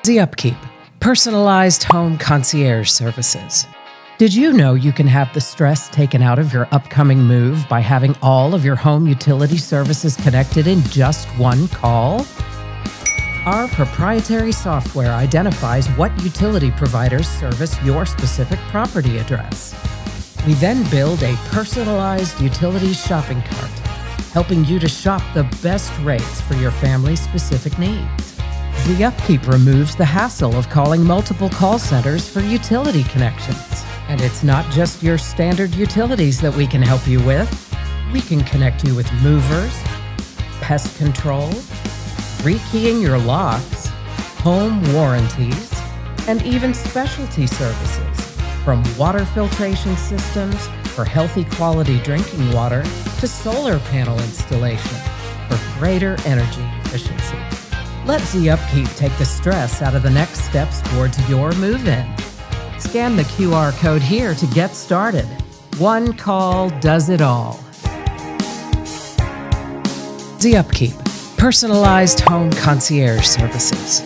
Zupkeep, personalized home concierge services. Did you know you can have the stress taken out of your upcoming move by having all of your home utility services connected in just one call? Our proprietary software identifies what utility providers service your specific property address. We then build a personalized utilities shopping cart, helping you to shop the best rates for your family's specific needs. Zupkeep removes the hassle of calling multiple call centers for utility connections. And it's not just your standard utilities that we can help you with. We can connect you with movers, pest control, rekeying your locks, home warranties, and even specialty services, from water filtration systems for healthy quality drinking water to solar panel installation for greater energy efficiency. Let Zupkeep take the stress out of the next steps towards your move-in. Scan the QR code here to get started. One call does it all. Zupkeep, personalized home concierge services.